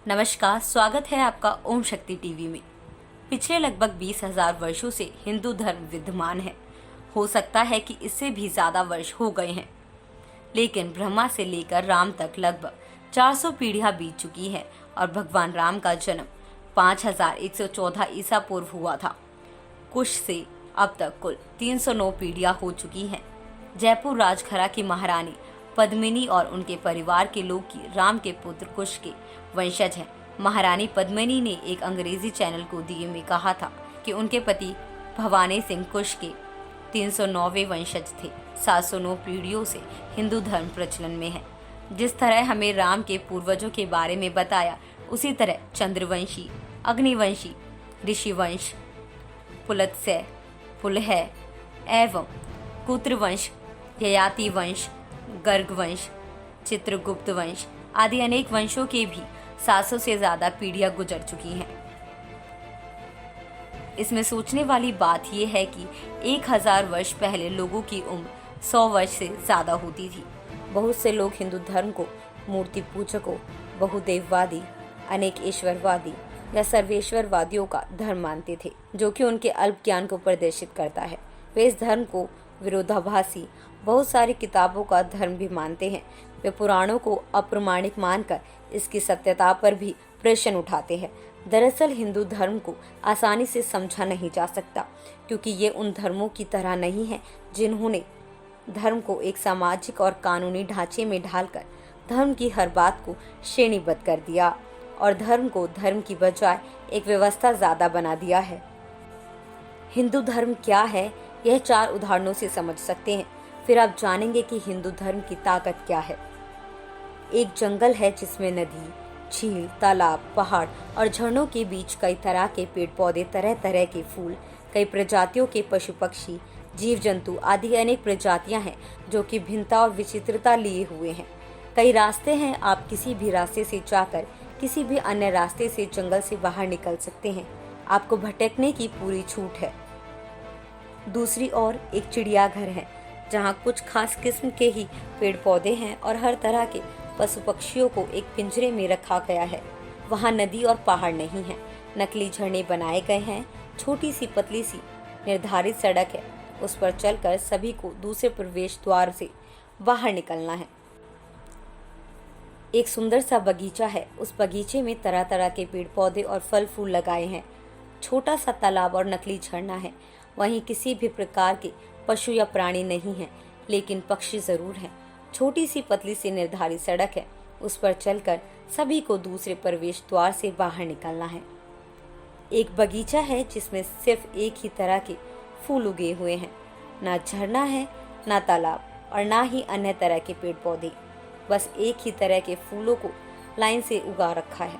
नमस्कार, स्वागत है आपका ओम शक्ति टीवी में। पिछले लगभग 20,000 वर्षों से हिंदू धर्म विद्यमान है। हो सकता है कि इससे भी ज्यादा वर्ष हो गए हैं, लेकिन ब्रह्मा से लेकर राम तक लगभग 400 पीढ़ियां बीत चुकी है और भगवान राम का जन्म 5114 ईसा पूर्व हुआ था। कुश से अब तक कुल 309 पीढ़ियां हो चुकी हैं। जयपुर राजघरा की महारानी पद्मिनी और उनके परिवार के लोग की राम के पुत्र कुश के वंशज हैं। महारानी पद्मिनी ने एक अंग्रेजी चैनल को दिए में कहा था कि उनके पति भवानी सिंह कुश के 309वें वंशज थे। 709 पीढ़ियों से हिंदू धर्म प्रचलन में है। जिस तरह हमें राम के पूर्वजों के बारे में बताया, उसी तरह चंद्रवंशी, अग्निवंशी, ऋषिवंश, पुलत्स्य, पुलह एवं कुत्रवंश, ययाति वंश, गर्ग वंश, चित्रगुप्त वंश आदि अनेक वंशों के भी 700 से ज्यादा पीढ़ियां गुजर चुकी हैं। इसमें सोचने वाली बात यह है कि 1000 वर्ष पहले लोगों की उम्र 100 वर्ष से ज्यादा होती थी। बहुत से लोग हिंदू धर्म को मूर्ति पूजकों, बहुदेववादी, अनेक ईश्वरवादी या सर्वेश्वरवादियों का धर्म मानते थे, जो कि उनके अल्प ज्ञान को प्रदर्शित करता है। वे इस धर्म को विरोधाभासी बहुत सारी किताबों का धर्म भी मानते हैं। वे पुराणों को अप्रमाणिक मानकर इसकी सत्यता पर भी प्रश्न उठाते हैं। दरअसल हिंदू धर्म को आसानी से समझा नहीं जा सकता, क्योंकि ये उन धर्मों की तरह नहीं है जिन्होंने धर्म को एक सामाजिक और कानूनी ढांचे में ढालकर धर्म की हर बात को श्रेणीबद्ध कर दिया और धर्म को धर्म की बजाय एक व्यवस्था ज्यादा बना दिया है। हिंदू धर्म क्या है, यह 4 उदाहरणों से समझ सकते हैं। फिर आप जानेंगे कि हिंदू धर्म की ताकत क्या है। एक जंगल है जिसमें नदी, झील, तालाब, पहाड़ और झरनों के बीच कई तरह के पेड़ पौधे, तरह तरह के फूल, कई प्रजातियों के पशु पक्षी, जीव जंतु आदि अनेक प्रजातियां हैं जो कि भिन्नता और विचित्रता लिए हुए हैं। कई रास्ते हैं, आप किसी भी रास्ते से जाकर किसी भी अन्य रास्ते से जंगल से बाहर निकल सकते हैं। आपको भटकने की पूरी छूट है। दूसरी ओर एक चिड़ियाघर है, जहाँ कुछ खास किस्म के ही पेड़ पौधे हैं और हर तरह के पशु पक्षियों को एक पिंजरे में रखा गया है। वहाँ नदी और पहाड़ नहीं है, नकली झरने बनाए गए हैं। छोटी सी पतली सी निर्धारित सड़क है, उस पर चलकर सभी को दूसरे प्रवेश द्वार से बाहर निकलना है। एक सुंदर सा बगीचा है, उस बगीचे में तरह तरह के पेड़ पौधे और फल फूल लगाए हैं। छोटा सा तालाब और नकली झरना है। वहीं किसी भी प्रकार के पशु या प्राणी नहीं है, लेकिन पक्षी जरूर हैं। छोटी सी पतली सी निर्धारित सड़क है, उस पर चलकर सभी को दूसरे प्रवेश द्वार से बाहर निकलना है। एक बगीचा है जिसमें सिर्फ एक ही तरह के फूल उगे हुए हैं। ना झरना है, ना तालाब और ना ही अन्य तरह के पेड़ पौधे। बस एक ही तरह के फूलों को लाइन से उगा रखा है।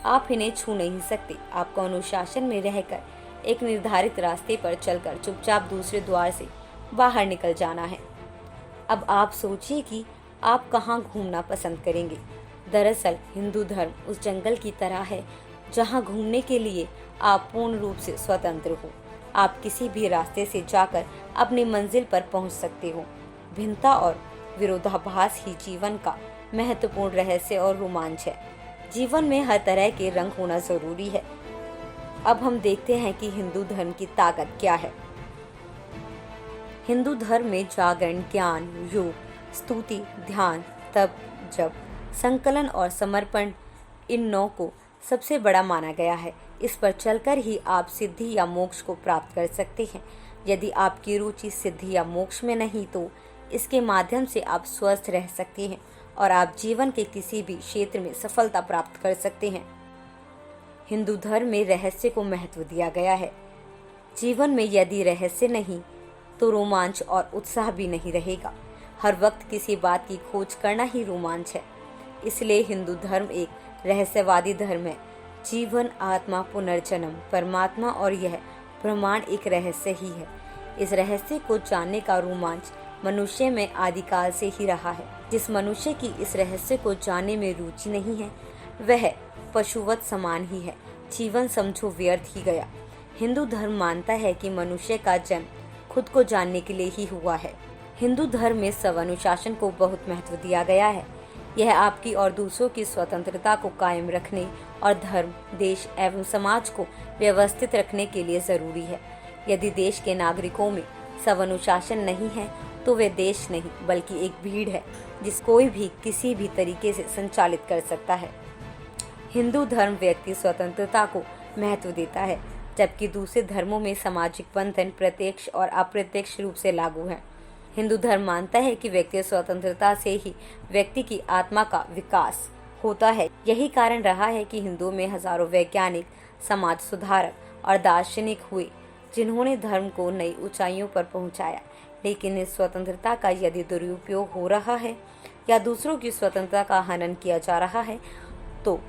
आप इन्हें छू नहीं सकते। आपको अनुशासन में रहकर एक निर्धारित रास्ते पर चलकर चुपचाप दूसरे द्वार से बाहर निकल जाना है। अब आप सोचिए कि आप कहाँ घूमना पसंद करेंगे। दरअसल हिंदू धर्म उस जंगल की तरह है जहाँ घूमने के लिए आप पूर्ण रूप से स्वतंत्र हो। आप किसी भी रास्ते से जाकर अपनी मंजिल पर पहुँच सकते हो। भिन्नता और विरोधाभास ही जीवन का महत्वपूर्ण रहस्य और रोमांच है। जीवन में हर तरह के रंग होना जरूरी है। अब हम देखते हैं कि हिंदू धर्म की ताकत क्या है। हिंदू धर्म में जागरण, ज्ञान, योग, स्तुति, ध्यान, तप, जप, संकलन और समर्पण, इन 9 को सबसे बड़ा माना गया है। इस पर चलकर ही आप सिद्धि या मोक्ष को प्राप्त कर सकते हैं। यदि आपकी रुचि सिद्धि या मोक्ष में नहीं, तो इसके माध्यम से आप स्वस्थ रह सकते हैं और आप जीवन के किसी भी क्षेत्र में सफलता प्राप्त कर सकते हैं। हिंदू धर्म में रहस्य को महत्व दिया गया है। जीवन में यदि रहस्य नहीं, तो रोमांच और उत्साह भी नहीं रहेगा। हर वक्त किसी बात की खोज करना ही रोमांच है। इसलिए हिंदू धर्म एक रहस्यवादी धर्म है। जीवन, आत्मा, पुनर्जन्म, परमात्मा और यह ब्रह्मांड एक रहस्य ही है। इस रहस्य को जानने का रोमांच मनुष्य में आदिकाल से ही रहा है। जिस मनुष्य की इस रहस्य को जानने में रुचि नहीं है, वह पशुवत समान ही है। जीवन समझो व्यर्थ ही गया। हिंदू धर्म मानता है कि मनुष्य का जन्म खुद को जानने के लिए ही हुआ है। हिंदू धर्म में स्वअनुशासन को बहुत महत्व दिया गया है। यह आपकी और दूसरों की स्वतंत्रता को कायम रखने और धर्म, देश एवं समाज को व्यवस्थित रखने के लिए जरूरी है। यदि देश के नागरिकों में स्वअनुशासन नहीं है तो वे देश नहीं बल्कि एक भीड़ है जिस कोई भी किसी भी तरीके से संचालित कर सकता है। हिंदू धर्म व्यक्ति स्वतंत्रता को महत्व देता है, जबकि दूसरे धर्मों में सामाजिक बंधन प्रत्यक्ष और अप्रत्यक्ष रूप से लागू है। हिंदू धर्म मानता है कि व्यक्ति स्वतंत्रता से ही व्यक्ति की आत्मा का विकास होता है। यही कारण रहा है कि हिंदुओं में हजारों वैज्ञानिक, समाज सुधारक और दार्शनिक हुए जिन्होंने धर्म को नई ऊंचाइयों पर पहुंचाया। लेकिन इस स्वतंत्रता का यदि दुरुपयोग हो रहा है या दूसरों की स्वतंत्रता का हनन किया जा रहा है तो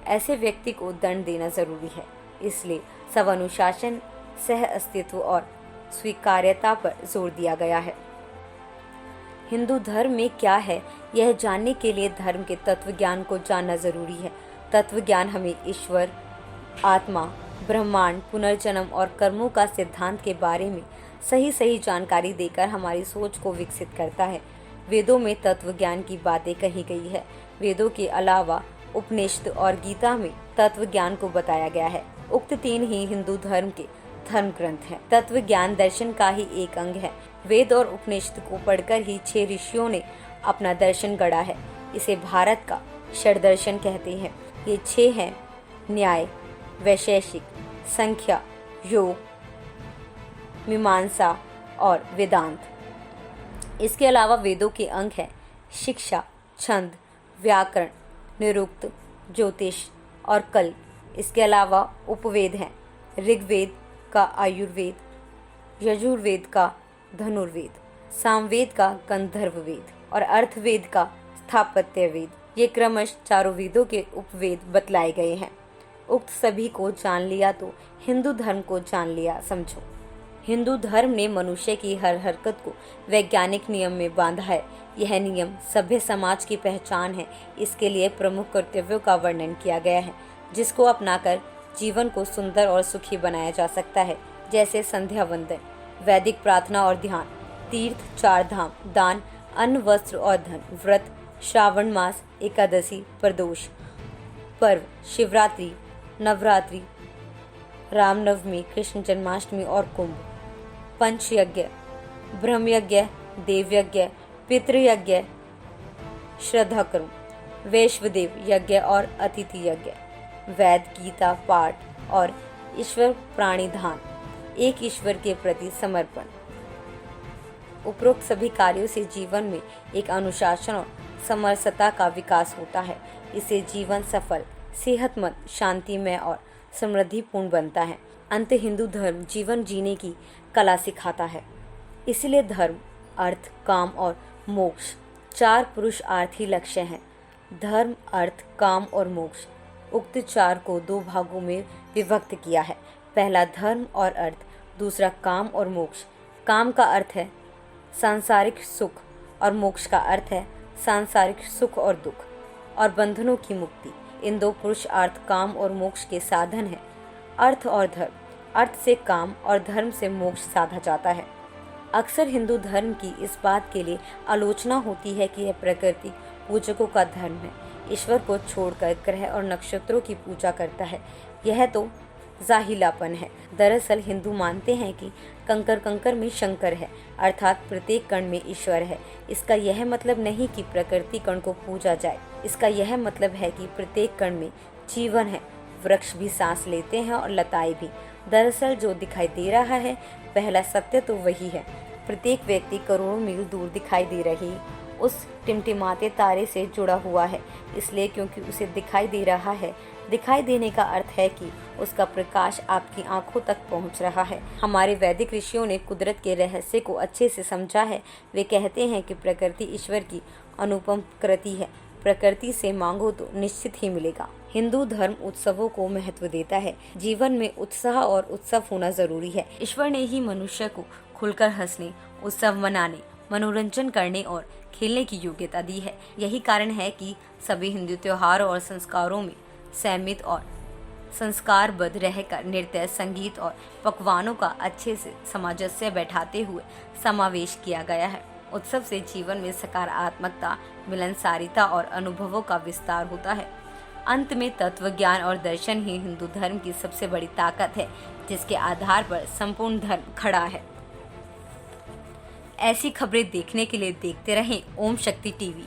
ऐसे व्यक्ति को दंड देना जरूरी है। इसलिए स्वअनुशासन, सह अस्तित्व और स्वीकार्यता पर जोर दिया गया है। हिंदू धर्म में क्या है, यह जानने के लिए धर्म के तत्व ज्ञान को जानना जरूरी है। तत्व ज्ञान हमें ईश्वर, आत्मा, ब्रह्मांड, पुनर्जन्म और कर्मों का सिद्धांत के बारे में सही जानकारी देकर हमारी सोच को विकसित करता है। वेदों में तत्व ज्ञान की बातें कही गई है। वेदों के अलावा उपनिषद और गीता में तत्व ज्ञान को बताया गया है। उक्त 3 ही हिंदू धर्म के धर्म ग्रंथ हैं। तत्व ज्ञान दर्शन का ही एक अंग है। वेद और उपनिषद को पढ़कर ही 6 ऋषियों ने अपना दर्शन गढ़ा है। इसे भारत का षड्दर्शन कहते हैं। ये 6 हैं: न्याय, वैशेषिक, संख्या, योग, मीमांसा और वेदांत। इसके अलावा वेदों के अंग हैं शिक्षा, छंद, व्याकरण, निरुक्त, ज्योतिष और कल्प। इसके अलावा उपवेद हैं ऋग्वेद का आयुर्वेद, यजुर्वेद का धनुर्वेद, सामवेद का गंधर्ववेद और अर्थवेद का स्थापत्य वेद। ये क्रमश चारों वेदों के उपवेद बतलाए गए हैं। उक्त सभी को जान लिया तो हिंदू धर्म को जान लिया समझो। हिंदू धर्म ने मनुष्य की हर हरकत को वैज्ञानिक नियम में बांधा है। यह नियम सभ्य समाज की पहचान है। इसके लिए प्रमुख कर्तव्यों का वर्णन किया गया है जिसको अपनाकर जीवन को सुंदर और सुखी बनाया जा सकता है, जैसे संध्या वंदन, वैदिक प्रार्थना और ध्यान, तीर्थ, 4 धाम, दान, अन्न, वस्त्र और धन, व्रत, श्रावण मास, एकादशी, प्रदोष पर्व, शिवरात्रि, नवरात्रि, रामनवमी, कृष्ण जन्माष्टमी और कुंभ, पंचयज्ञ, ब्रह्मयज्ञ, देवयज्ञ, पितृयज्ञ, श्रद्धाकर्म, वैश्वदेव यज्ञ और अतिथि यज्ञ, वेद, गीता पाठ और ईश्वर प्राणिधान, एक ईश्वर के प्रति समर्पण। उपरोक्त सभी कार्यों से जीवन में एक अनुशासन और समरसता का विकास होता है। इससे जीवन सफल, सेहतमंद, शांतिमय और समृद्धिपूर्ण बनता है। अंत हिंदू धर्म जीवन जीने की कला सिखाता है। इसलिए धर्म, अर्थ, काम और मोक्ष 4 पुरुषार्थी लक्ष्य हैं। धर्म, अर्थ, काम और मोक्ष, उक्त 4 को 2 भागों में विभक्त किया है। पहला धर्म और अर्थ, दूसरा काम और मोक्ष। काम का अर्थ है सांसारिक सुख और मोक्ष का अर्थ है सांसारिक सुख और दुख और बंधनों की मुक्ति। इन 2 पुरुषार्थ काम और मोक्ष के साधन हैं। अर्थ और धर्म, अर्थ से काम और धर्म से मोक्ष साधा जाता है। अक्सर हिंदू धर्म की इस बात के लिए आलोचना होती है कि यह प्रकृति पूजकों का धर्म है, ईश्वर को छोड़कर ग्रह और नक्षत्रों की पूजा करता है। यह तो जाहिलापन है। दरअसल हिंदू मानते हैं कि कंकर कंकर में शंकर है, अर्थात प्रत्येक कण में ईश्वर है। इसका यह मतलब नहीं कि प्रकृति कण को पूजा जाए। इसका यह मतलब है कि प्रत्येक कण में जीवन है। वृक्ष भी सांस लेते हैं और लताएं भी। दरअसल जो दिखाई दे रहा है पहला सत्य तो वही है। प्रत्येक व्यक्ति करोड़ों मील दूर दिखाई दे रही उस टिमटिमाते तारे से जुड़ा हुआ है, इसलिए क्योंकि उसे दिखाई दे रहा है। दिखाई देने का अर्थ है कि उसका प्रकाश आपकी आंखों तक पहुंच रहा है। हमारे वैदिक ऋषियों ने कुदरत के रहस्य को अच्छे से समझा है। वे कहते हैं कि प्रकृति ईश्वर की अनुपम कृति है। प्रकृति से मांगो तो निश्चित ही मिलेगा। हिंदू धर्म उत्सवों को महत्व देता है। जीवन में उत्साह और उत्सव होना जरूरी है। ईश्वर ने ही मनुष्य को खुलकर हंसने, उत्सव मनाने, मनोरंजन करने और खेलने की योग्यता दी है। यही कारण है कि सभी हिंदू त्योहारों और संस्कारों में संयमित और संस्कारबद्ध रहकर नृत्य, संगीत और पकवानों का अच्छे से सामंजस्य बैठाते हुए समावेश किया गया है। उत्सव से जीवन में सकारात्मकता, मिलनसारिता और अनुभवों का विस्तार होता है। अंत में तत्व ज्ञान और दर्शन ही हिंदू धर्म की सबसे बड़ी ताकत है, जिसके आधार पर संपूर्ण धर्म खड़ा है। ऐसी खबरें देखने के लिए देखते रहें ओम शक्ति टीवी।